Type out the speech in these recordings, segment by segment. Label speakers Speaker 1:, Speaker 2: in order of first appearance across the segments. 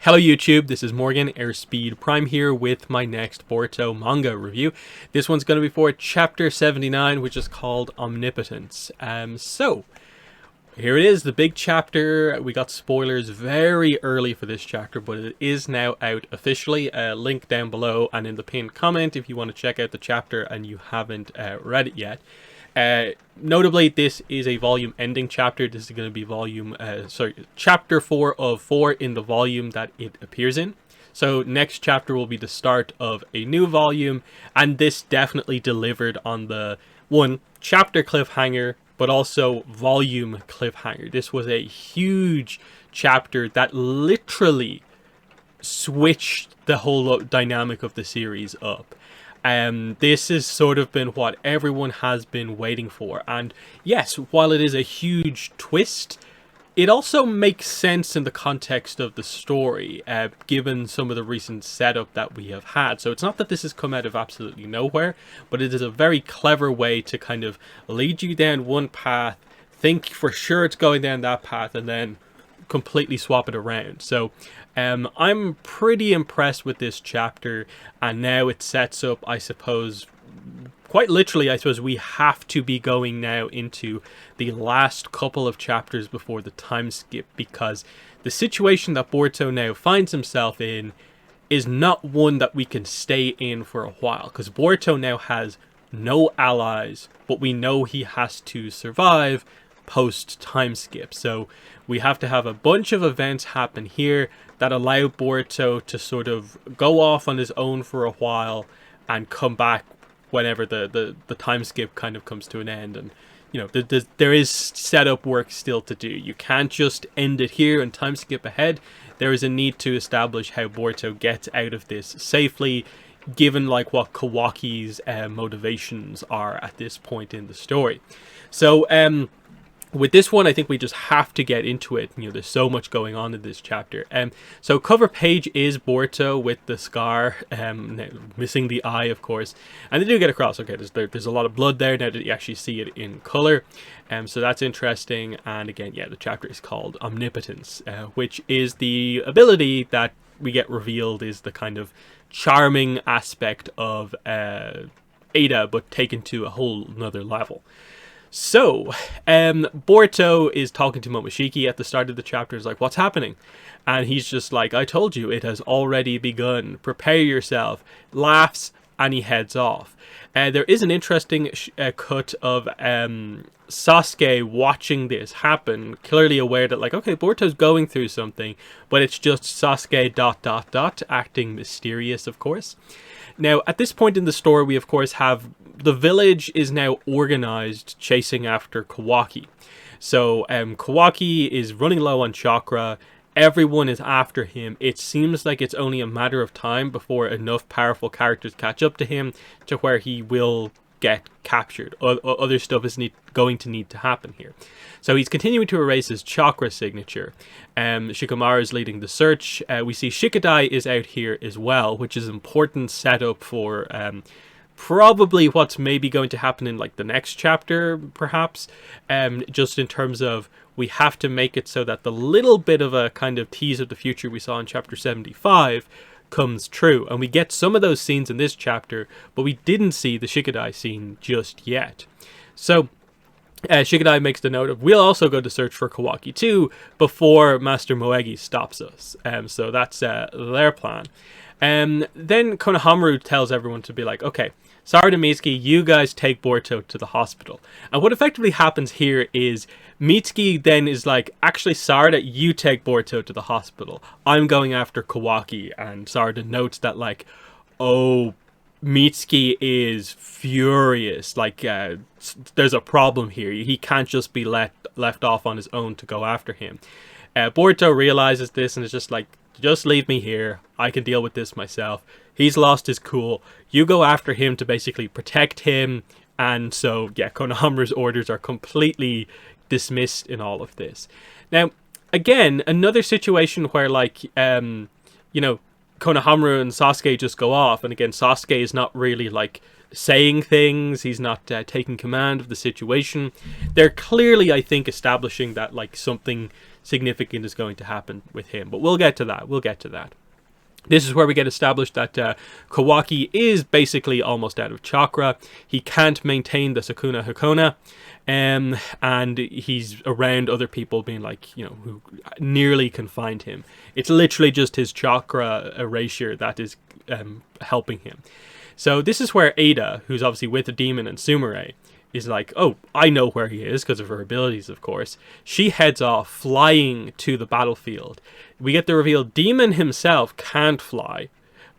Speaker 1: Hello YouTube, this is Morgan, Airspeed Prime here with my next Boruto manga review. This one's going to be for chapter 79, which is called Omnipotence. So, here it is, the big chapter. We got spoilers very early for this chapter, but it is now out officially. Link down below and in the pinned comment if you want to check out the chapter and you haven't read it yet. Notably, this is a volume ending chapter. This is going to be chapter 4 of 4 in the volume that it appears in. So next chapter will be the start of a new volume, and this definitely delivered on the chapter cliffhanger, but also volume cliffhanger. This was a huge chapter that literally switched the whole dynamic of the series up. This has sort of been what everyone has been waiting for, and yes, while it is a huge twist, it also makes sense in the context of the story, given some of the recent setup that we have had. So it's not that this has come out of absolutely nowhere, but it is a very clever way to kind of lead you down one path, think for sure it's going down that path, and then completely swap it around. So I'm pretty impressed with this chapter, and now it sets up, I suppose, quite literally, I suppose we have to be going now into the last couple of chapters before the time skip, because the situation that Boruto now finds himself in is not one that we can stay in for a while, because Boruto now has no allies, but we know he has to survive post time skip. So we have to have a bunch of events happen here that allow Boruto to sort of go off on his own for a while and come back whenever the time skip kind of comes to an end. And you know, there is setup work still to do. You can't just end it here and time skip ahead. There is a need to establish how Boruto gets out of this safely, given like what Kawaki's motivations are at this point in the story. So with this one, I think we just have to get into it. You know, there's so much going on in this chapter. So cover page is Boruto with the scar, missing the eye, of course. And they do get across. Okay, there's a lot of blood there now that you actually see it in color. So that's interesting. And again, yeah, the chapter is called Omnipotence, which is the ability that we get revealed is the kind of charming aspect of Ada, but taken to a whole nother level. So, Boruto is talking to Momoshiki at the start of the chapter. Is like, what's happening? And he's just like, I told you, it has already begun. Prepare yourself. Laughs, and he heads off. There is an interesting cut of Sasuke watching this happen, clearly aware that, like, okay, Boruto's going through something, but it's just Sasuke ... acting mysterious, of course. Now, at this point in the story, we of course have the village is now organized chasing after Kawaki. So Kawaki is running low on chakra. Everyone is after him. It seems like it's only a matter of time before enough powerful characters catch up to him to where he will get captured. Other stuff is going to need to happen here. So he's continuing to erase his chakra signature. Shikamaru is leading the search. We see Shikadai is out here as well, which is important setup for probably what's maybe going to happen in like the next chapter, perhaps. Just in terms of we have to make it so that the little bit of a kind of tease of the future we saw in chapter 75 comes true, and we get some of those scenes in this chapter, but we didn't see the Shikadai scene just yet. So Shikadai makes the note of, we'll also go to search for Kawaki too before Master Moegi stops us. So that's their plan. Then Konohamaru tells everyone to be like, okay, Sarada and Mitsuki, you guys take Boruto to the hospital. And what effectively happens here is Mitsuki then is like, actually, Sarada, you take Boruto to the hospital. I'm going after Kawaki. And Sarada notes that, like, oh, Mitsuki is furious. Like, there's a problem here. He can't just be left off on his own to go after him. Boruto realizes this and is just like, just leave me here. I can deal with this myself. He's lost his cool. You go after him to basically protect him. And so, yeah, Konohamaru's orders are completely dismissed in all of this. Now, again, another situation where, like, you know, Konohamaru and Sasuke just go off. And again, Sasuke is not really, like, saying things. He's not taking command of the situation. They're clearly, I think, establishing that, like, something significant is going to happen with him. But we'll get to that. We'll get to that. This is where we get established that Kawaki is basically almost out of chakra. He can't maintain the Sukuna Hakona, and he's around other people being like, you know, who nearly can find him. It's literally just his chakra erasure that is helping him. So this is where Ada, who's obviously with the demon and Sumire, is like, oh, I know where he is because of her abilities, of course. She heads off, flying to the battlefield. We get the reveal Demon himself can't fly,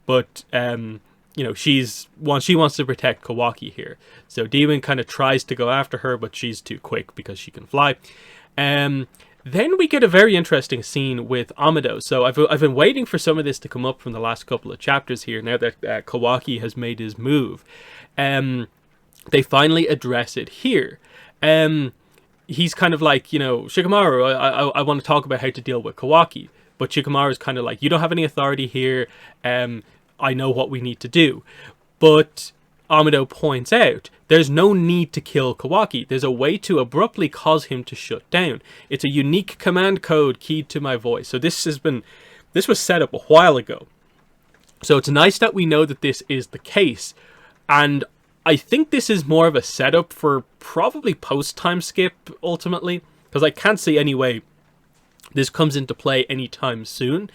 Speaker 1: but you know, she wants to protect Kawaki here. So Demon kind of tries to go after her, but she's too quick because she can fly. Then we get a very interesting scene with Amado. So I've been waiting for some of this to come up from the last couple of chapters here. Now that Kawaki has made his move, they finally address it here. He's kind of like, you know, Shikamaru, I want to talk about how to deal with Kawaki. But Shikamaru's kind of like, you don't have any authority here. I know what we need to do. But Amado points out, there's no need to kill Kawaki. There's a way to abruptly cause him to shut down. It's a unique command code keyed to my voice. So this was set up a while ago. So it's nice that we know that this is the case. And I think this is more of a setup for probably post-time skip, ultimately. Because I can't see any way this comes into play anytime soon.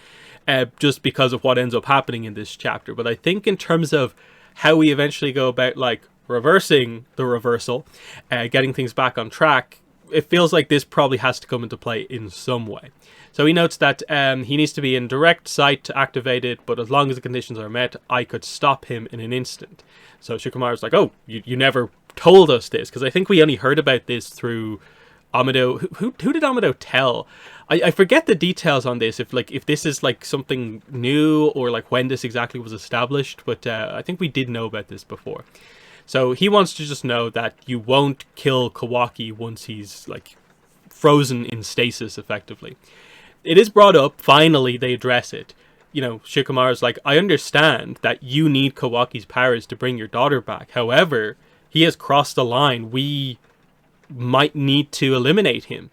Speaker 1: Just because of what ends up happening in this chapter. But I think in terms of how we eventually go about, like, reversing the reversal, getting things back on track, it feels like this probably has to come into play in some way. So he notes that he needs to be in direct sight to activate it, but as long as the conditions are met, I could stop him in an instant. So Shikamaru's like, oh, you never told us this, because I think we only heard about this through Amado. Who did Amado tell? I forget the details on this, if this is like something new or like when this exactly was established, but I think we did know about this before. So he wants to just know that you won't kill Kawaki once he's like frozen in stasis effectively. It is brought up, finally they address it. You know, Shikamaru's like, I understand that you need Kawaki's powers to bring your daughter back. However, he has crossed the line. We might need to eliminate him.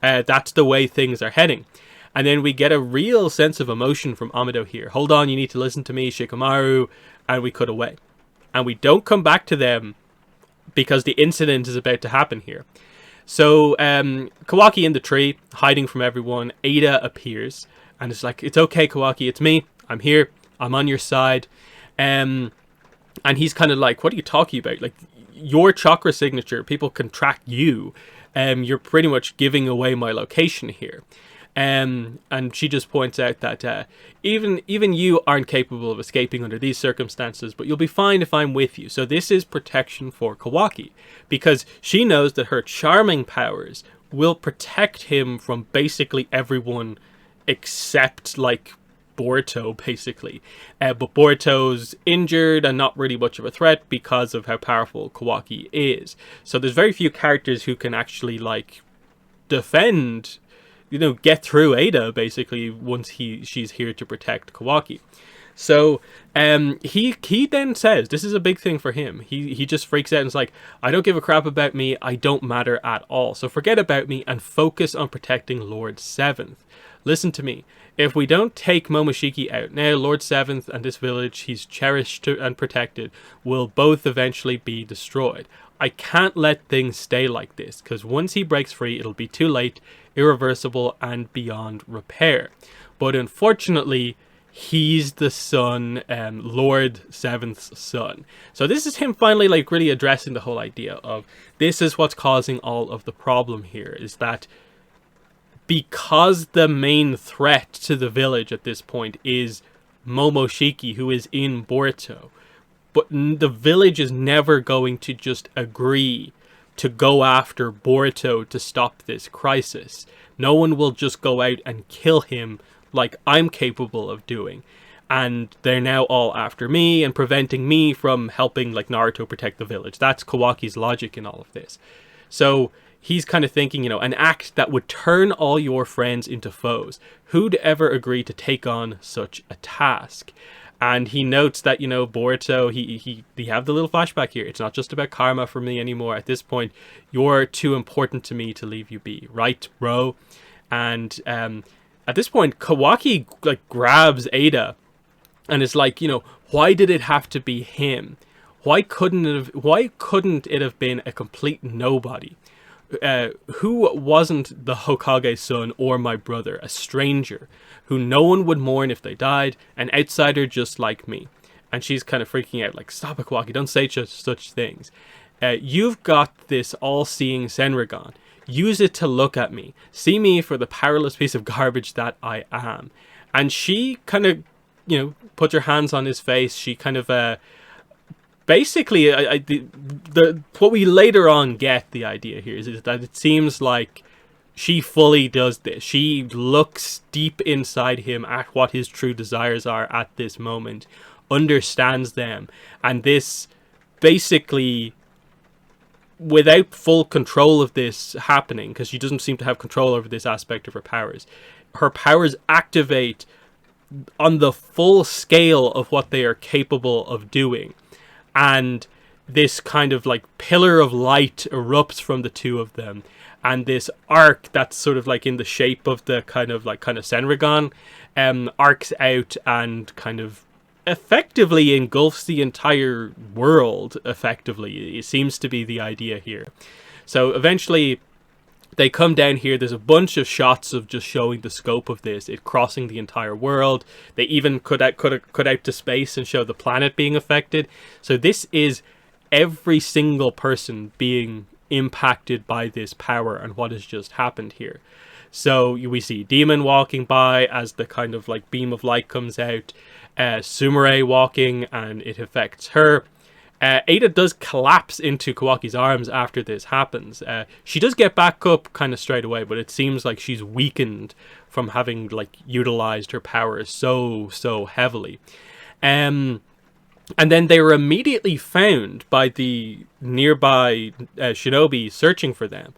Speaker 1: That's the way things are heading. And then we get a real sense of emotion from Amado here. Hold on, you need to listen to me, Shikamaru. And we cut away. And we don't come back to them because the incident is about to happen here. So Kawaki in the tree, hiding from everyone. Ada appears. And it's like, it's okay, Kawaki, it's me. I'm here. I'm on your side. And he's kind of like, what are you talking about? Like, your chakra signature, people can track you. You're pretty much giving away my location here. And she just points out that even you aren't capable of escaping under these circumstances, but you'll be fine if I'm with you. So this is protection for Kawaki, because she knows that her charming powers will protect him from basically everyone except, like, Boruto, basically. But Boruto's injured and not really much of a threat because of how powerful Kawaki is. So there's very few characters who can actually, like, defend, you know, get through Ada, basically, once she's here to protect Kawaki. So he then says, this is a big thing for him. He just freaks out and is like, I don't give a crap about me. I don't matter at all. So forget about me and focus on protecting Lord Seventh. Listen to me. If we don't take Momoshiki out now, Lord Seventh and this village he's cherished and protected will both eventually be destroyed. I can't let things stay like this, because once he breaks free, it'll be too late, irreversible, and beyond repair. But unfortunately, he's the son, Lord Seventh's son. So this is him finally, like, really addressing the whole idea of this is what's causing all of the problem here, is that because the main threat to the village at this point is Momoshiki, who is in Boruto, but the village is never going to just agree to go after Boruto to stop this crisis. No one will just go out and kill him like I'm capable of doing. And they're now all after me and preventing me from helping, like, Naruto protect the village. That's Kawaki's logic in all of this. So he's kind of thinking, you know, an act that would turn all your friends into foes. Who'd ever agree to take on such a task? And he notes that, you know, Boruto, he have the little flashback here. It's not just about karma for me anymore. At this point, you're too important to me to leave you be. Right, bro? And at this point, Kawaki like grabs Ada and is like, you know, why did it have to be him? Why couldn't it have been a complete nobody? Who wasn't the Hokage's son or my brother, a stranger who no one would mourn if they died, an outsider just like me? And she's kind of freaking out, like, stop it, Kawaki, don't say such things. You've got this all-seeing Senrigan. Use it to look at me. See me for the powerless piece of garbage that I am. And she kind of, you know, puts her hands on his face. She kind of, basically, what we later on get the idea here is that it seems like she fully does this. She looks deep inside him at what his true desires are at this moment, understands them, and this basically, without full control of this happening, because she doesn't seem to have control over this aspect of her powers activate on the full scale of what they are capable of doing. And this kind of like pillar of light erupts from the two of them, and this arc that's sort of like in the shape of the kind of Senrigan arcs out and kind of effectively engulfs the entire world. Effectively, it seems to be the idea here. So eventually they come down here. There's a bunch of shots of just showing the scope of this, it crossing the entire world. They even cut out to space and show the planet being affected. So this is every single person being impacted by this power and what has just happened here. So we see Demon walking by as the kind of like beam of light comes out, Sumire walking and it affects her. Ada does collapse into Kawaki's arms after this happens. She does get back up kind of straight away, but it seems like she's weakened from having like utilized her powers so heavily. And then they were immediately found by the nearby shinobi searching for them.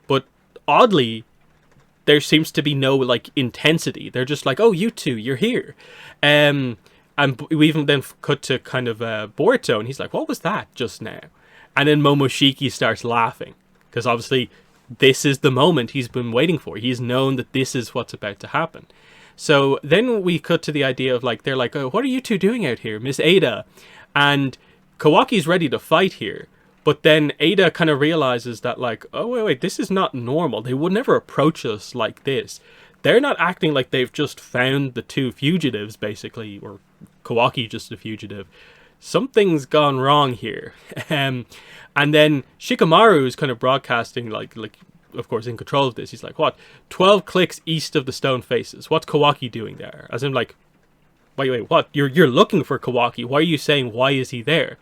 Speaker 1: But oddly, there seems to be no like intensity. They're just like, oh, you two, you're here. And we even then cut to kind of Boruto, and he's like, what was that just now? And then Momoshiki starts laughing, because obviously this is the moment he's been waiting for. He's known that this is what's about to happen. So then we cut to the idea of like, they're like, oh, what are you two doing out here, Miss Ada? And Kawaki's ready to fight here. But then Ada kind of realizes that like, oh, wait, this is not normal. They would never approach us like this. They're not acting like they've just found the two fugitives, basically, or Kawaki just a fugitive. Something's gone wrong here. And then Shikamaru is kind of broadcasting, like of course, in control of this. He's like, what? 12 clicks east of the stone faces. What's Kawaki doing there? As in, like, wait, what? You're looking for Kawaki. Why are you saying, why is he there?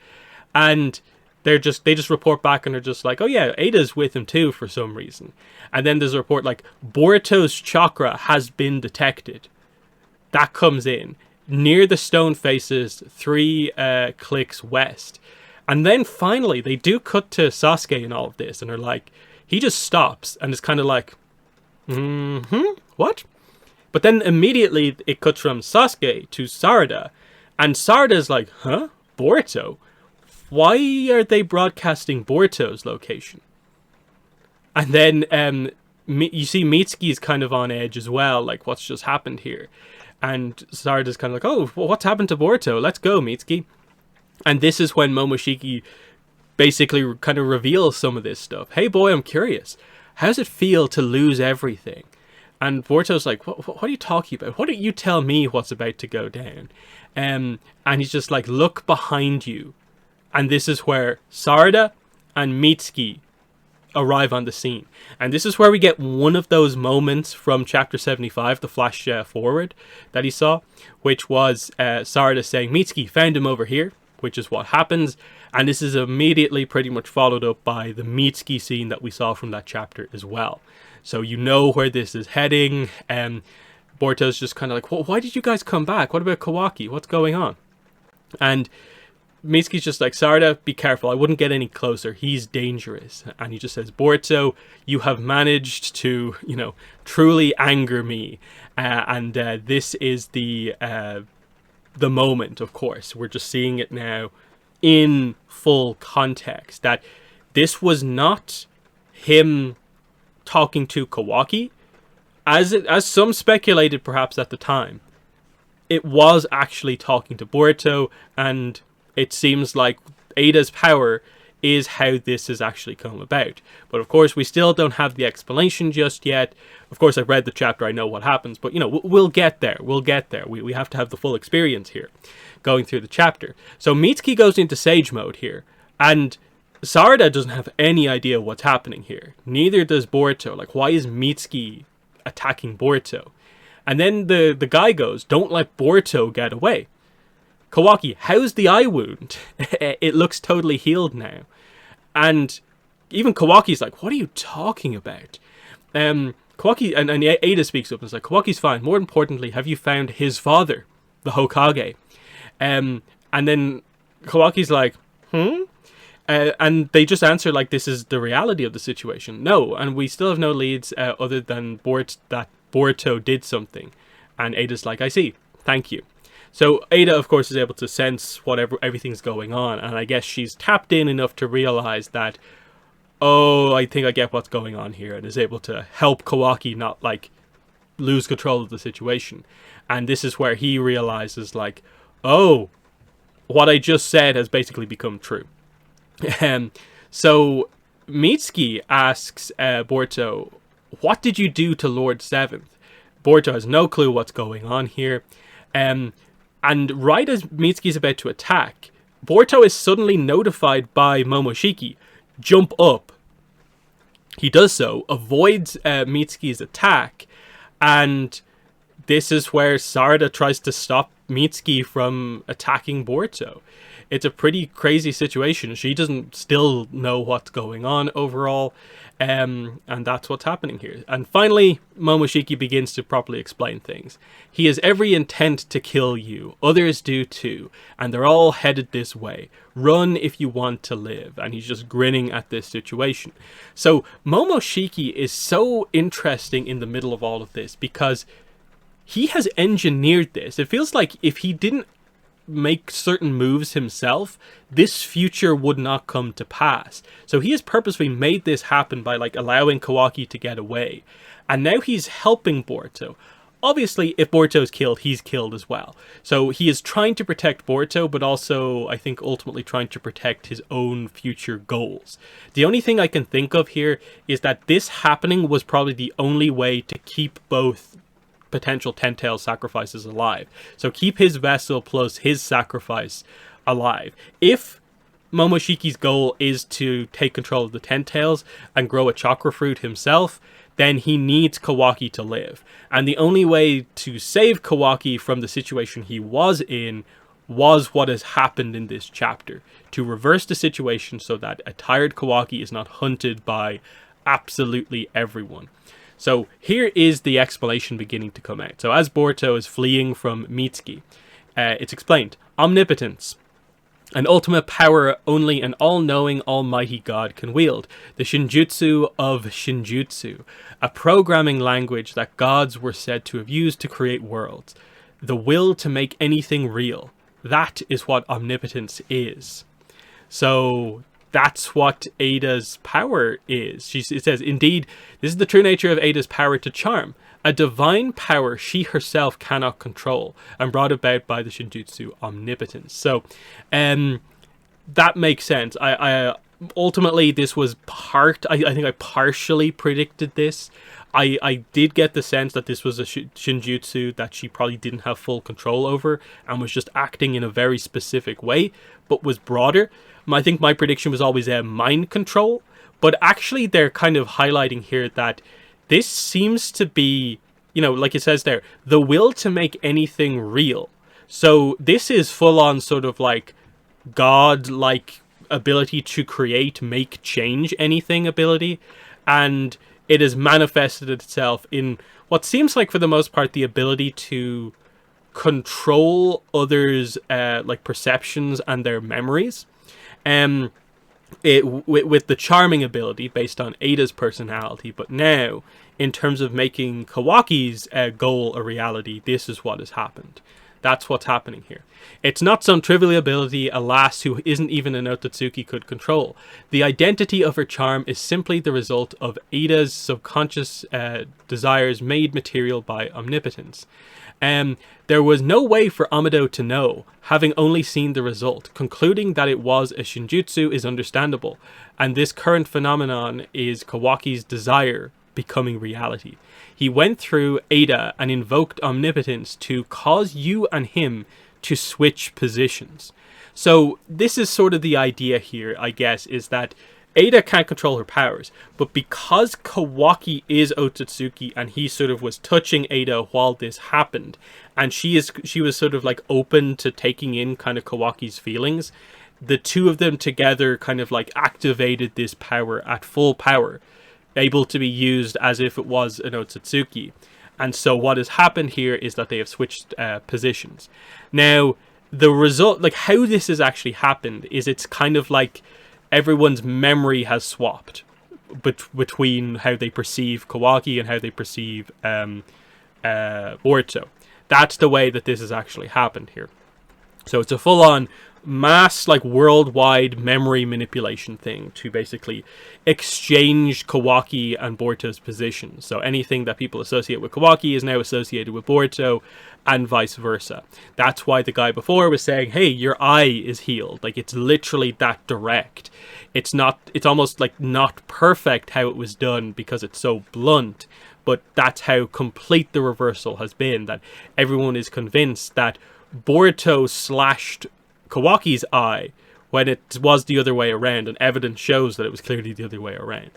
Speaker 1: And they just report back and they're just like, oh yeah, Ada's with him too for some reason. And then there's a report like, Boruto's chakra has been detected. That comes in. Near the stone faces, 3 clicks west. And then finally, they do cut to Sasuke in all of this, and they're like, he just stops and is kind of like, what? But then immediately it cuts from Sasuke to Sarada, and Sarada's like, huh? Boruto? Why are they broadcasting Boruto's location? And then you see Mitsuki's kind of on edge as well, like, what's just happened here? And Sarada's kind of like, oh, well, what's happened to Boruto? Let's go, Mitsuki. And this is when Momoshiki basically kind of reveals some of this stuff. Hey, boy, I'm curious. How does it feel to lose everything? And Boruto's like, what are you talking about? Why don't you tell me what's about to go down? And he's just like, look behind you. And this is where Sarada and Mitsuki arrive on the scene. And this is where we get one of those moments from chapter 75, the flash forward that he saw, which was Sarada saying, Mitsuki, found him over here, which is what happens. And this is immediately pretty much followed up by the Mitsuki scene that we saw from that chapter as well. So you know where this is heading. Boruto's just kind of like, well, why did you guys come back? What about Kawaki? What's going on? And Mitsuki's just like, Sarada, be careful. I wouldn't get any closer. He's dangerous. And he just says, Boruto, you have managed to, truly anger me. And this is the moment, of course. We're just seeing it now in full context. That this was not him talking to Kawaki, as some speculated perhaps at the time, it was actually talking to Boruto, and it seems like Ada's power is how this has actually come about. But of course, we still don't have the explanation just yet. Of course, I've read the chapter, I know what happens, but we'll get there. We'll get there. We have to have the full experience here, going through the chapter. So Mitsuki goes into Sage mode here, and Sarada doesn't have any idea what's happening here. Neither does Boruto. Like, why is Mitsuki attacking Boruto? And then the guy goes, don't let Boruto get away. Kawaki, how's the eye wound? It looks totally healed now. And even Kawaki's like, what are you talking about? Kawaki, and Ada speaks up and is like, Kawaki's fine. More importantly, have you found his father, the Hokage? And then Kawaki's like, and they just answer like this is the reality of the situation. No, and we still have no leads other than that Boruto did something. And Ada's like, I see. Thank you. So Ada, of course, is able to sense everything's going on, and I guess she's tapped in enough to realize that, oh, I think I get what's going on here, and is able to help Kawaki not, like, lose control of the situation. And this is where he realizes, like, oh, what I just said has basically become true. So Mitsuki asks Boruto, what did you do to Lord Seventh? Boruto has no clue what's going on here. And right as Mitsuki's about to attack, Boruto is suddenly notified by Momoshiki, jump up. He does so, avoids Mitsuki's attack, and this is where Sarada tries to stop Mitsuki from attacking Boruto. It's a pretty crazy situation. She doesn't still know what's going on overall, and that's what's happening here. And finally, Momoshiki begins to properly explain things. He has every intent to kill you. Others do too, and they're all headed this way. Run if you want to live. And he's just grinning at this situation. So Momoshiki is so interesting in the middle of all of this because he has engineered this. It feels like if he didn't make certain moves himself, this future would not come to pass. So he has purposely made this happen by like allowing Kawaki to get away. And now he's helping Boruto. Obviously, if Boruto is killed, he's killed as well. So he is trying to protect Boruto, but also, I think, ultimately trying to protect his own future goals. The only thing I can think of here is that this happening was probably the only way to keep both potential Ten-Tail sacrifices alive. So keep his vessel plus his sacrifice alive. If Momoshiki's goal is to take control of the Ten-Tails and grow a chakra fruit himself, then he needs Kawaki to live. And the only way to save Kawaki from the situation he was in was what has happened in this chapter. To reverse the situation so that a tired Kawaki is not hunted by absolutely everyone. So here is the explanation beginning to come out. So as Boruto is fleeing from Mitsuki, it's explained. Omnipotence. An ultimate power only an all-knowing, almighty God can wield. The Shinjutsu of Shinjutsu. A programming language that gods were said to have used to create worlds. The will to make anything real. That is what omnipotence is. So that's what Ada's power is. It says, indeed, this is the true nature of Ada's power to charm. A divine power she herself cannot control, and brought about by the Shinjutsu omnipotence. So, that makes sense. I ultimately, this was I think I partially predicted this. I did get the sense that this was a Shinjutsu that she probably didn't have full control over, and was just acting in a very specific way, but was broader. I think my prediction was always mind control, but actually they're kind of highlighting here that this seems to be, like it says there, the will to make anything real. So this is full on sort of like God-like ability to create, make, change anything ability. And it has manifested itself in what seems like, for the most part, the ability to control others' like perceptions and their memories. With the charming ability based on Ada's personality, but now in terms of making Kawaki's goal a reality, this is what has happened. That's what's happening here. It's not some trivial ability a lass who isn't even an Otsutsuki could control. The identity of her charm is simply the result of Ada's subconscious desires made material by omnipotence. There was no way for Amado to know, having only seen the result. Concluding that it was a shinjutsu is understandable, and this current phenomenon is Kawaki's desire becoming reality. He went through Ada and invoked omnipotence to cause you and him to switch positions. So this is sort of the idea here, I guess, is that Ada can't control her powers, but because Kawaki is Otsutsuki and he sort of was touching Ada while this happened, and she was sort of like open to taking in kind of Kawaki's feelings, the two of them together kind of like activated this power at full power, able to be used as if it was an Otsutsuki. And so what has happened here is that they have switched positions. Now, the result, like how this has actually happened, is it's kind of like everyone's memory has swapped between how they perceive Kawaki and how they perceive Boruto. That's the way that this has actually happened here. So it's a full-on mass, like, worldwide memory manipulation thing to basically exchange Kawaki and Boruto's positions. So anything that people associate with Kawaki is now associated with Boruto, and vice versa. That's why the guy before was saying, hey, your eye is healed. Like, it's literally that direct. It's almost like not perfect how it was done because it's so blunt, but that's how complete the reversal has been, that everyone is convinced that Boruto slashed Kawaki's eye when it was the other way around, and evidence shows that it was clearly the other way around.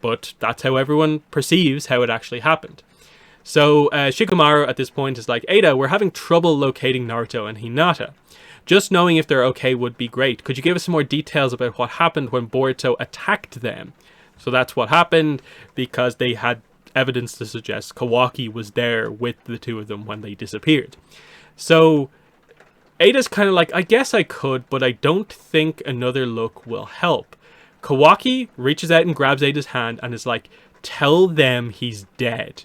Speaker 1: But that's how everyone perceives how it actually happened. So Shikamaru at this point is like, Ada, we're having trouble locating Naruto and Hinata. Just knowing if they're okay would be great. Could you give us some more details about what happened when Boruto attacked them? So that's what happened, because they had evidence to suggest Kawaki was there with the two of them when they disappeared. So Ada's kind of like, I guess I could, but I don't think another look will help. Kawaki reaches out and grabs Ada's hand and is like, tell them he's dead.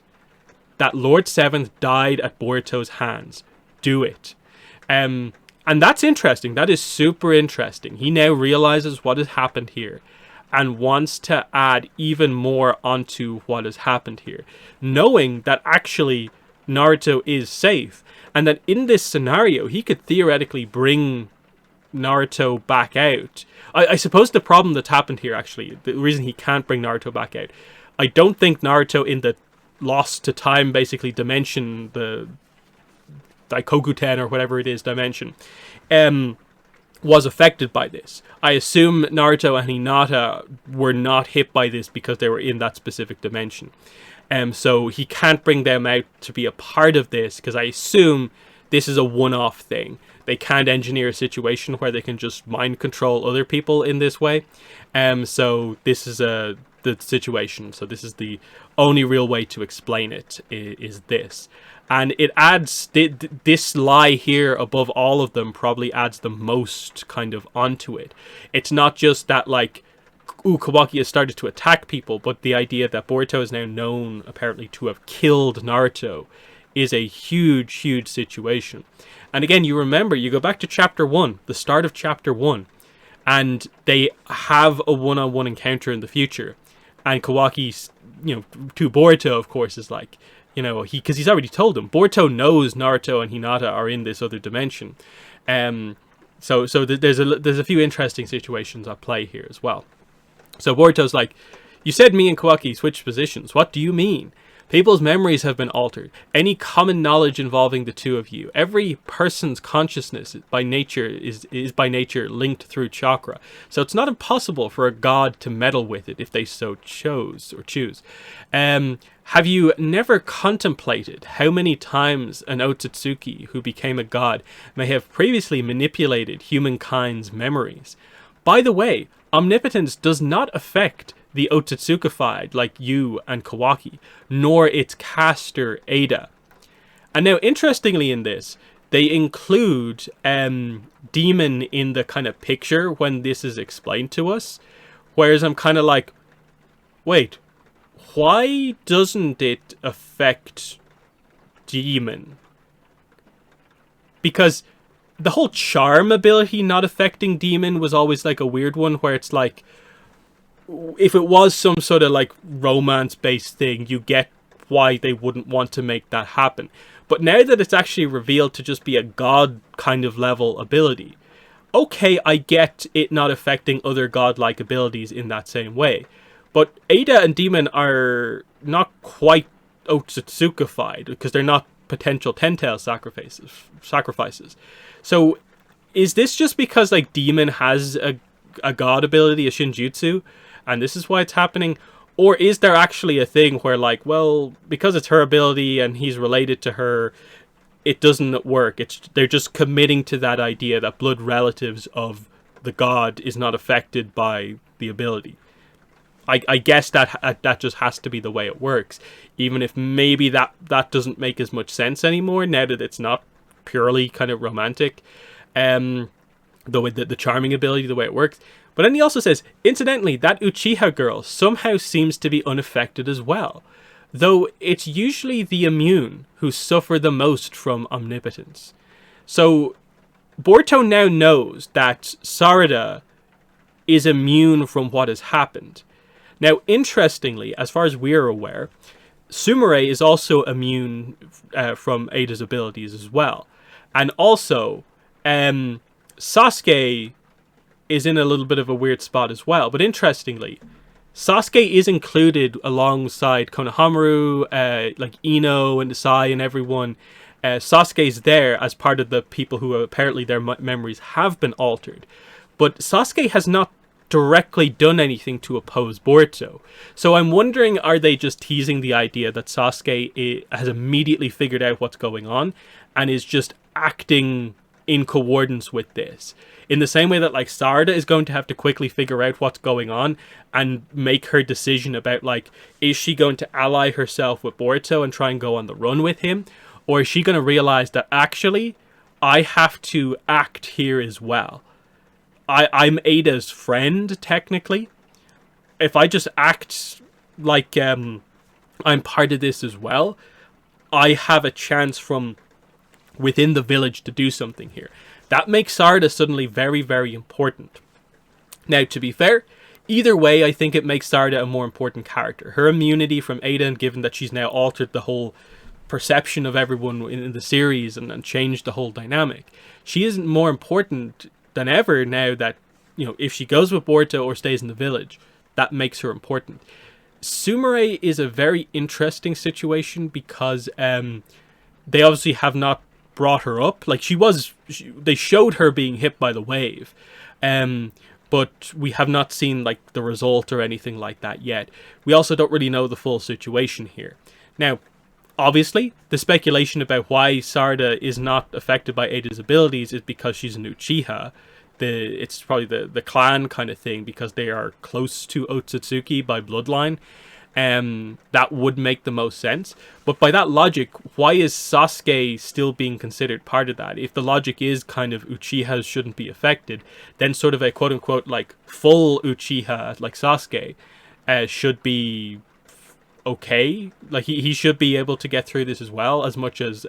Speaker 1: That Lord Seventh died at Boruto's hands. Do it. And that's interesting. That is super interesting. He now realizes what has happened here and wants to add even more onto what has happened here, knowing that actually Naruto is safe, and that in this scenario he could theoretically bring Naruto back out. I suppose the problem that's happened here, actually, the reason he can't bring Naruto back out, I don't think Naruto in the lost to time basically dimension, the Daikokuten or whatever it is dimension, was affected by this. I assume Naruto and Hinata were not hit by this because they were in that specific dimension. So he can't bring them out to be a part of this, because I assume this is a one-off thing. They can't engineer a situation where they can just mind control other people in this way. So this is the situation. So this is the only real way to explain it, is this. And it adds, this lie here above all of them probably adds the most kind of onto it. It's not just that, like, Kawaki has started to attack people, but the idea that Boruto is now known apparently to have killed Naruto is a huge, huge situation. And again, you remember, you go back to chapter 1, the start of chapter 1, and they have a one-on-one encounter in the future. And Kawaki's, to Boruto, of course, is like, because he's already told him. Boruto knows Naruto and Hinata are in this other dimension. So there's a few interesting situations at play here as well. So Boruto's like, you said me and Kawaki switched positions. What do you mean? People's memories have been altered. Any common knowledge involving the two of you. Every person's consciousness by nature is by nature linked through chakra. So it's not impossible for a god to meddle with it if they so choose. Have you never contemplated how many times an Otsutsuki who became a god may have previously manipulated humankind's memories? By the way, omnipotence does not affect the Otsutsukified like you and Kawaki, nor its caster Ada. And now, interestingly in this, they include Demon in the kind of picture when this is explained to us, whereas I'm kind of like, wait, why doesn't it affect Demon? because the whole charm ability not affecting demon was always like a weird one, where it's like, if it was some sort of like romance based thing, you get why they wouldn't want to make that happen. But now that it's actually revealed to just be a god kind of level ability, okay, I get it not affecting other godlike abilities in that same way. But Ada and Demon are not quite Otsutsukified, because they're not potential Ten-Tail sacrifices. So is this just because like Demon has a god ability, a Shinjutsu, and this is why it's happening? Or is there actually a thing where, like, well, because it's her ability and he's related to her, it doesn't work? They're just committing to that idea that blood relatives of the god is not affected by the ability. I guess that just has to be the way it works, even if maybe that doesn't make as much sense anymore now that it's not purely kind of romantic. The charming ability, the way it works. But then he also says, incidentally, that Uchiha girl somehow seems to be unaffected as well, though it's usually the immune who suffer the most from omnipotence. So Boruto now knows that Sarada is immune from what has happened. Now, interestingly, as far as we're aware, Sumire is also immune from Ada's abilities as well. And also, Sasuke is in a little bit of a weird spot as well. But interestingly, Sasuke is included alongside Konohamaru, like Ino and Sai and everyone. Sasuke's there as part of the people who apparently their memories have been altered. But Sasuke has not directly done anything to oppose Boruto. So I'm wondering, are they just teasing the idea that Sasuke has immediately figured out what's going on and is just acting in coordinates with this? In the same way that like Sarada is going to have to quickly figure out what's going on and make her decision about like, is she going to ally herself with Boruto and try and go on the run with him? Or is she going to realize that actually I have to act here as well? I'm Ada's friend, technically. If I just act like I'm part of this as well, I have a chance from within the village to do something here. That makes Sarada suddenly very, very important. Now, to be fair, either way, I think it makes Sarada a more important character. Her immunity from Ada, and given that she's now altered the whole perception of everyone in the series and changed the whole dynamic, she isn't more important than ever now that, you know, if she goes with Boruto or stays in the village, that makes her important. Sumire is a very interesting situation because they obviously have not brought her up. Like they showed her being hit by the wave, but we have not seen like the result or anything like that yet. We also don't really know the full situation here. Now, obviously, the speculation about why Sarada is not affected by Ada's abilities is because she's an Uchiha. It's probably the clan kind of thing, because they are close to Otsutsuki by bloodline. That would make the most sense. But by that logic, why is Sasuke still being considered part of that? If the logic is kind of Uchihas shouldn't be affected, then sort of a quote-unquote like full Uchiha like Sasuke should be okay. Like he should be able to get through this as well, as much as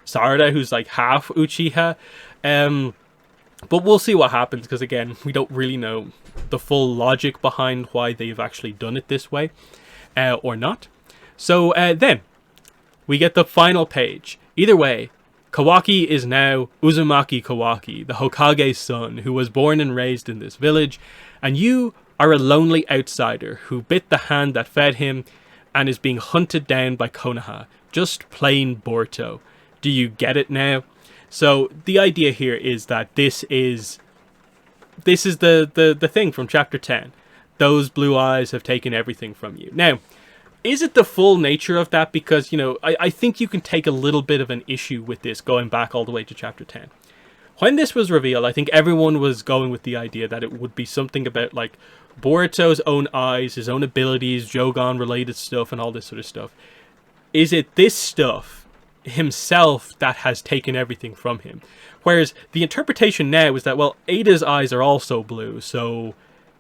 Speaker 1: Sarada, who's like half Uchiha. But we'll see what happens, because again, we don't really know the full logic behind why they've actually done it this way, or not. So then, we get the final page. Either way, Kawaki is now Uzumaki Kawaki, the Hokage's son, who was born and raised in this village, and you are a lonely outsider who bit the hand that fed him and is being hunted down by Konoha. Just plain Boruto. Do you get it now? So the idea here is that this is the thing from chapter 10. Those blue eyes have taken everything from you. Now, is it the full nature of that? Because, you know, I think you can take a little bit of an issue with this going back all the way to chapter 10. When this was revealed, I think everyone was going with the idea that it would be something about like Boruto's own eyes, his own abilities, Jogon related stuff and all this sort of stuff. Is it this stuff himself that has taken everything from him? Whereas the interpretation now is that, well, Ada's eyes are also blue, so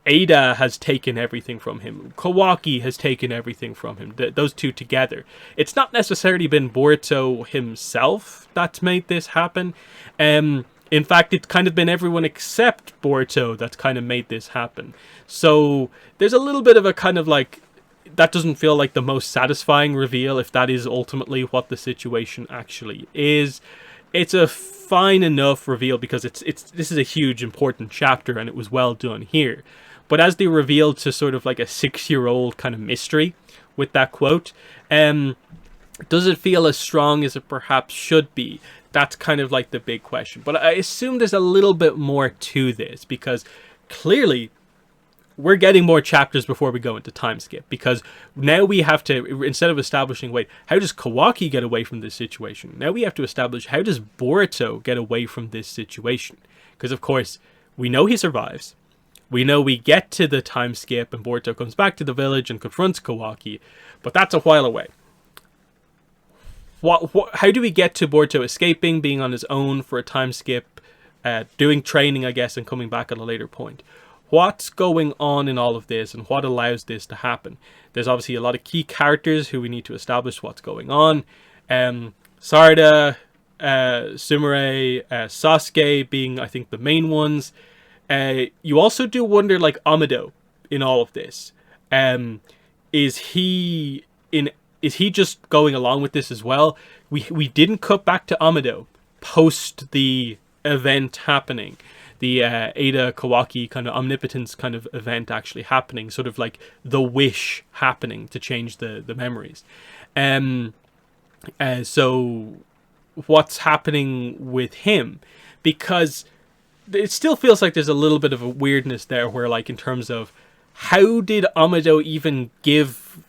Speaker 1: Ada has taken everything from him. Kawaki has taken everything from him. Those two together. It's not necessarily been Boruto himself that's made this happen. In fact, it's kind of been everyone except Boruto that's kind of made this happen. So there's a little bit of a kind of like, that doesn't feel like the most satisfying reveal if that is ultimately what the situation actually is. It's a fine enough reveal because this is a huge important chapter and it was well done here. But as they revealed to sort of like a 6-year-old kind of mystery with that quote, does it feel as strong as it perhaps should be? That's kind of like the big question. But I assume there's a little bit more to this because clearly we're getting more chapters before we go into time skip, because now we have to, instead of establishing, wait, how does Kawaki get away from this situation? Now we have to establish, how does Boruto get away from this situation? Because of course, we know he survives. We know we get to the time skip and Boruto comes back to the village and confronts Kawaki, but that's a while away. How do we get to Boruto escaping, being on his own for a time skip, doing training, I guess, and coming back at a later point? What's going on in all of this and what allows this to happen? There's obviously a lot of key characters who we need to establish what's going on. Sarada, Sumire, Sasuke being, I think, the main ones. You also do wonder, like, Amado in all of this. Is he just going along with this as well? We didn't cut back to Amado post the event happening. The Ada Kawaki kind of omnipotence kind of event actually happening, sort of like the wish happening to change the memories. So what's happening with him? Because it still feels like there's a little bit of a weirdness there where, like, in terms of how did Amado even give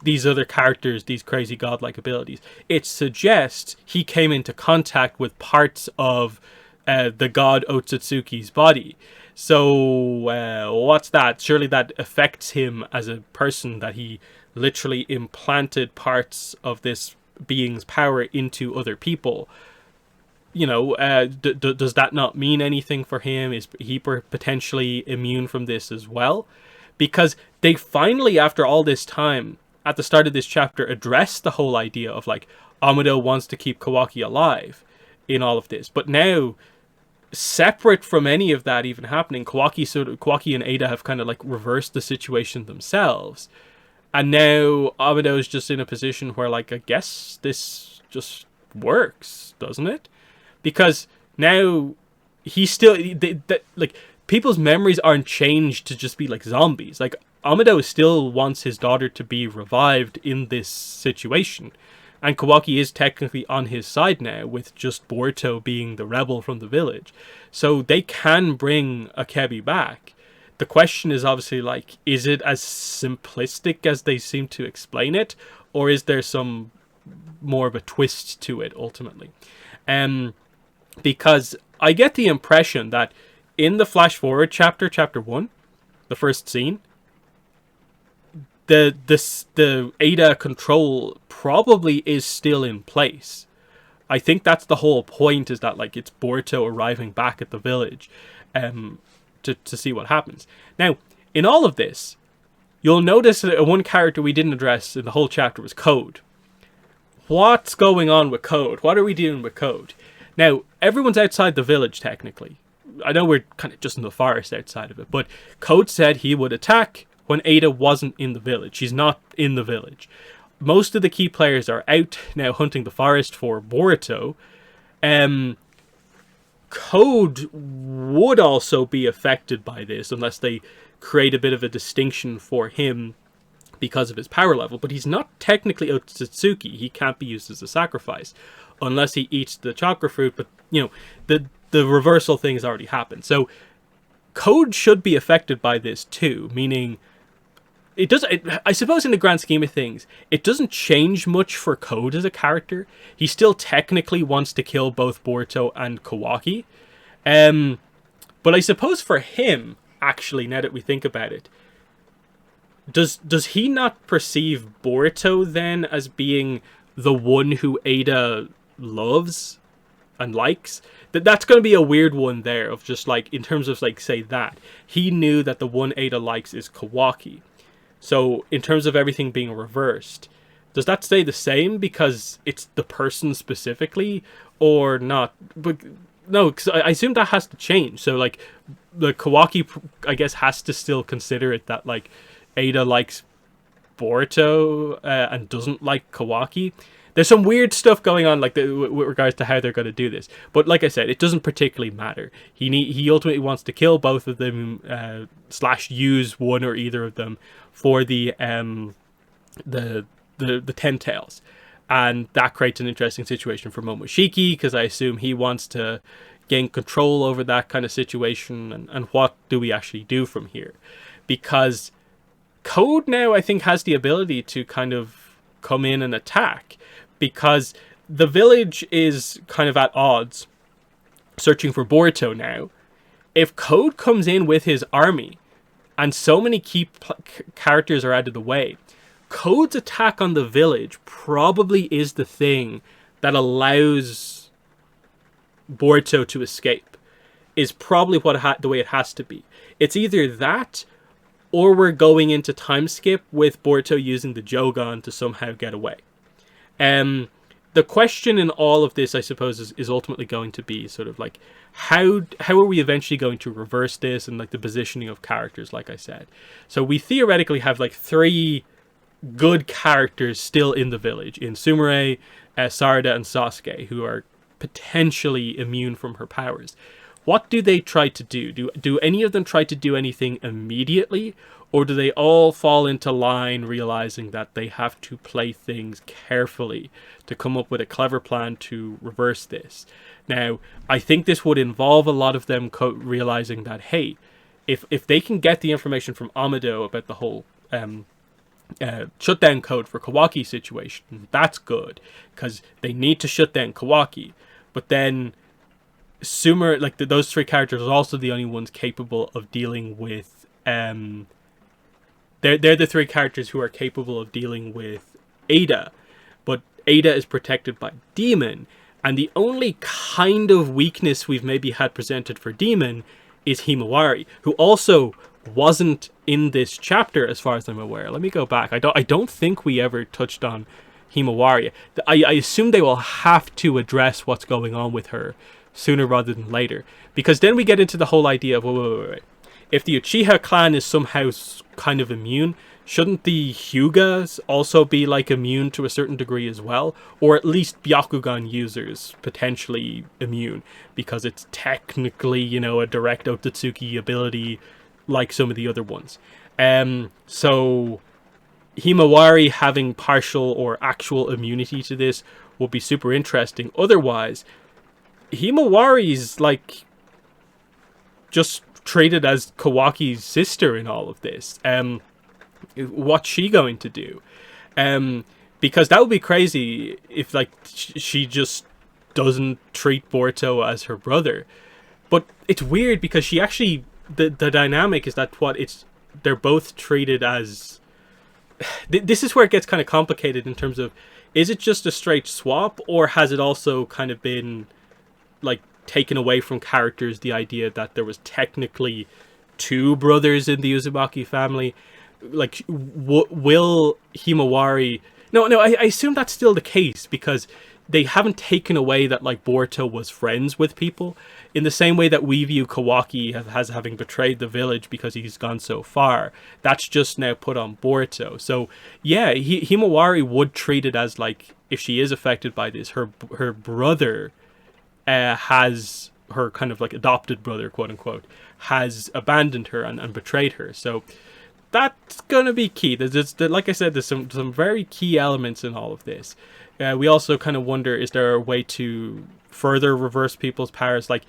Speaker 1: these other characters these crazy godlike abilities? It suggests he came into contact with parts of the god Otsutsuki's body. So what's that? Surely that affects him as a person, that he literally implanted parts of this being's power into other people. You know, does that not mean anything for him? Is he potentially immune from this as well? Because they finally, after all this time, at the start of this chapter, addressed the whole idea of, like, Amado wants to keep Kawaki alive in all of this. But now, separate from any of that even happening, Kawaki and Ada have kind of like reversed the situation themselves. And now Amado's just in a position where, like, I guess this just works, doesn't it? Because now he's still, like, people's memories aren't changed to just be like zombies. Like, Amado still wants his daughter to be revived in this situation. And Kawaki is technically on his side now, with just Boruto being the rebel from the village. So they can bring Akebi back. The question is obviously, like, is it as simplistic as they seem to explain it? Or is there some more of a twist to it, ultimately? Because I get the impression that in the flash forward chapter 1, the first scene, the Ada control probably is still in place. I think that's the whole point, is that, like, it's Boruto arriving back at the village to see what happens. Now, in all of this, you'll notice that one character we didn't address in the whole chapter was Code. What's going on with Code? What are we doing with Code? Now, everyone's outside the village, technically. I know we're kind of just in the forest outside of it, but Code said he would attack when Ada wasn't in the village. She's not in the village. Most of the key players are out now hunting the forest for Boruto. Code would also be affected by this, unless they create a bit of a distinction for him because of his power level. But he's not technically Otsutsuki. He can't be used as a sacrifice unless he eats the chakra fruit. But, you know, the reversal thing has already happened. So Code should be affected by this too, meaning I suppose in the grand scheme of things, it doesn't change much for Code as a character. He still technically wants to kill both Boruto and Kawaki. But I suppose for him, actually, now that we think about it, does he not perceive Boruto then as being the one who Ada loves? and likes, that's going to be a weird one there of just like, in terms of like, say that he knew that the one Ada likes is Kawaki. So in terms of everything being reversed, does that stay the same because it's the person specifically, or not? But no, because I assume that has to change. So like the Kawaki, I guess, has to still consider it that like Ada likes Boruto and doesn't like Kawaki. There's some weird stuff going on, like with regards to how they're going to do this. But like I said, it doesn't particularly matter. He ultimately wants to kill both of them, slash use one or either of them for the Ten Tails, and that creates an interesting situation for Momoshiki, because I assume he wants to gain control over that kind of situation. And what do we actually do from here? Because Code now, I think, has the ability to kind of come in and attack, because the village is kind of at odds, searching for Boruto now. If Code comes in with his army, and so many key characters are out of the way, Code's attack on the village probably is the thing that allows Boruto to escape. Is probably the way it has to be. It's either that, or we're going into time skip with Boruto using the Jogan to somehow get away. The question in all of this, I suppose, is ultimately going to be sort of like, how are we eventually going to reverse this, and like the positioning of characters, like I said. So we theoretically have like 3 good characters still in the village, in Sumire, Sarada, and Sasuke, who are potentially immune from her powers. What do they try to do? Do any of them try to do anything immediately? Or do they all fall into line, realizing that they have to play things carefully to come up with a clever plan to reverse this? Now, I think this would involve a lot of them realizing that, hey, if they can get the information from Amado about the whole shutdown code for Kawaki situation, that's good, because they need to shut down Kawaki. But then Sumer, like those 3 characters are also the only ones capable of dealing with they're the 3 characters who are capable of dealing with Ada, but Ada is protected by Demon, and the only kind of weakness we've maybe had presented for Demon is Himawari, who also wasn't in this chapter as far as I'm aware. Let me go back. I don't think we ever touched on Himawari. I assume they will have to address what's going on with her sooner rather than later, because then we get into the whole idea of wait. If the Uchiha clan is somehow kind of immune, shouldn't the Hyugas also be like immune to a certain degree as well? Or at least Byakugan users potentially immune, because it's technically, you know, a direct Otsutsuki ability like some of the other ones. So Himawari having partial or actual immunity to this will be super interesting. Otherwise, Himawari's like just treated as Kawaki's sister in all of this. What's she going to do? Because that would be crazy if like she just doesn't treat Boruto as her brother. But it's weird because she actually, the dynamic is that they're both treated as, this is where it gets kind of complicated in terms of, is it just a straight swap, or has it also kind of been like taken away from characters the idea that there was technically 2 brothers in the Uzumaki family? Like, will Himawari... No, I assume that's still the case, because they haven't taken away that like Boruto was friends with people in the same way that we view Kawaki as having betrayed the village because he's gone so far. That's just now put on Boruto. So yeah, Himawari would treat it as like, if she is affected by this, her brother has, her kind of like adopted brother, quote unquote, has abandoned her and betrayed her. So that's gonna be key. Like I said, there's some very key elements in all of this. We also kind of wonder, is there a way to further reverse people's powers? Like,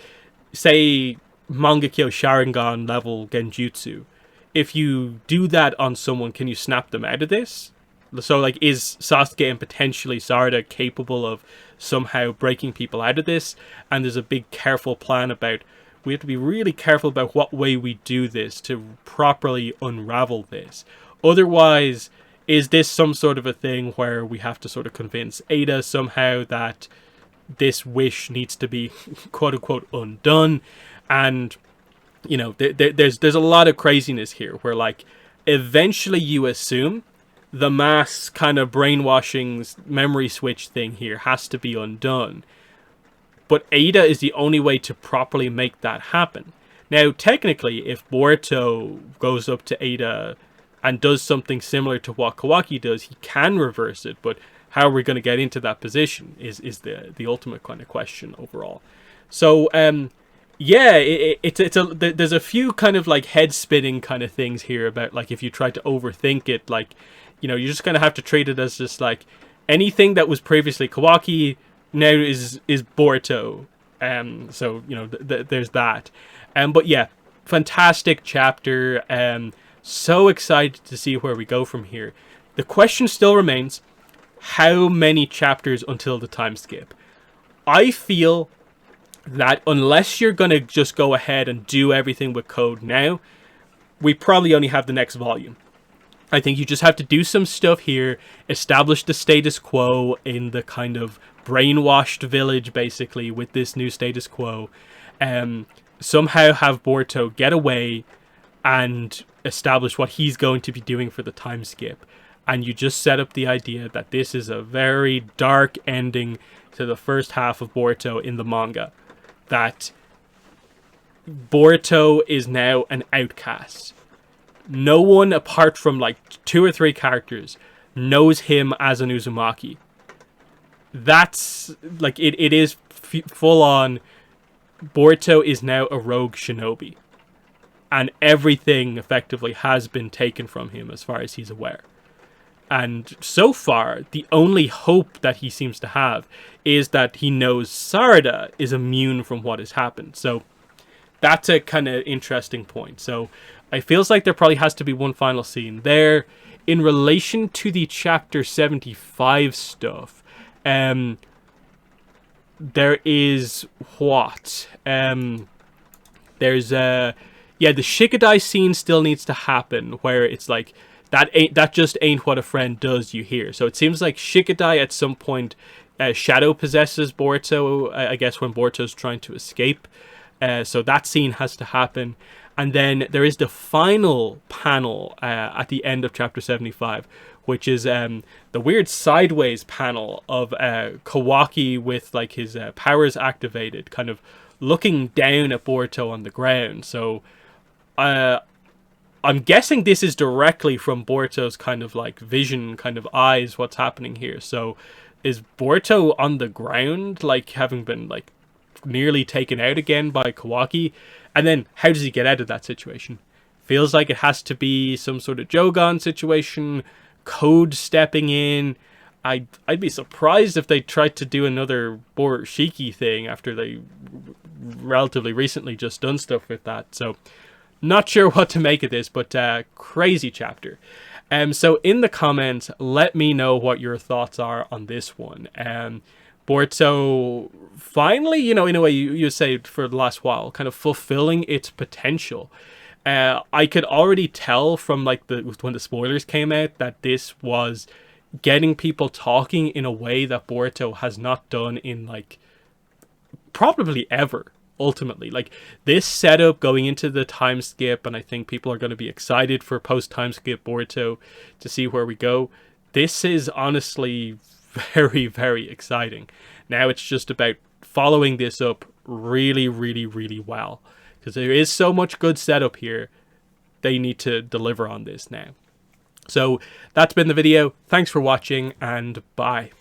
Speaker 1: say, Mangekyo Sharingan level Genjutsu. If you do that on someone, can you snap them out of this? So, like, is Sasuke and potentially Sarada capable of somehow breaking people out of this? And there's a big careful plan about, we have to be really careful about what way we do this to properly unravel this. Otherwise, is this some sort of a thing where we have to sort of convince Ada somehow that this wish needs to be quote unquote undone. And you know, there's a lot of craziness here where like eventually you assume the mass kind of brainwashing memory switch thing here has to be undone. But Ada is the only way to properly make that happen. Now, technically, if Boruto goes up to Ada and does something similar to what Kawaki does, he can reverse it. But how are we going to get into that position is the ultimate kind of question overall. So, yeah, there's a few kind of like head spinning kind of things here about like if you try to overthink it, like, you know, you're just going to have to treat it as just like anything that was previously Kawaki now is Boruto. So, you know, there's that. But yeah, fantastic chapter. So excited to see where we go from here. The question still remains, how many chapters until the time skip? I feel that unless you're going to just go ahead and do everything with code now, we probably only have the next volume. I think you just have to do some stuff here, establish the status quo in the kind of brainwashed village, basically, with this new status quo. Somehow have Boruto get away and establish what he's going to be doing for the time skip. And you just set up the idea that this is a very dark ending to the first half of Boruto in the manga. That Boruto is now an outcast. No one apart from like 2 or 3 characters knows him as an Uzumaki. That's like it is full on. Boruto is now a rogue shinobi, and everything effectively has been taken from him as far as he's aware. And so far, the only hope that he seems to have is that he knows Sarada is immune from what has happened. So that's a kind of interesting point. So it feels like there probably has to be one final scene there. In relation to the chapter 75 stuff, there is what? There's the Shikadai scene still needs to happen, where it's like, that just ain't what a friend does, you hear. So it seems like Shikadai at some point shadow possesses Boruto, I guess when Boruto's trying to escape. So that scene has to happen. And then there is the final panel at the end of chapter 75, which is the weird sideways panel of Kawaki with like his powers activated, kind of looking down at Boruto on the ground. So I'm guessing this is directly from Boruto's kind of like vision, kind of eyes, what's happening here. So is Boruto on the ground, like having been like nearly taken out again by Kawaki? And then how does he get out of that situation? Feels like it has to be some sort of Jogon situation, Code stepping in. I'd be surprised if they tried to do another Borushiki thing after they relatively recently just done stuff with that. So not sure what to make of this, but crazy chapter. So in the comments, let me know what your thoughts are on this one. Boruto finally, you know, in a way you say for the last while, kind of fulfilling its potential. I could already tell from like when the spoilers came out that this was getting people talking in a way that Boruto has not done in like probably ever. Ultimately, like this setup going into the time skip, and I think people are going to be excited for post time skip Boruto to see where we go. This is honestly very, very exciting. Now it's just about following this up really, really, really well, because there is so much good setup here. They need to deliver on this now. So that's been the video. Thanks for watching, and bye.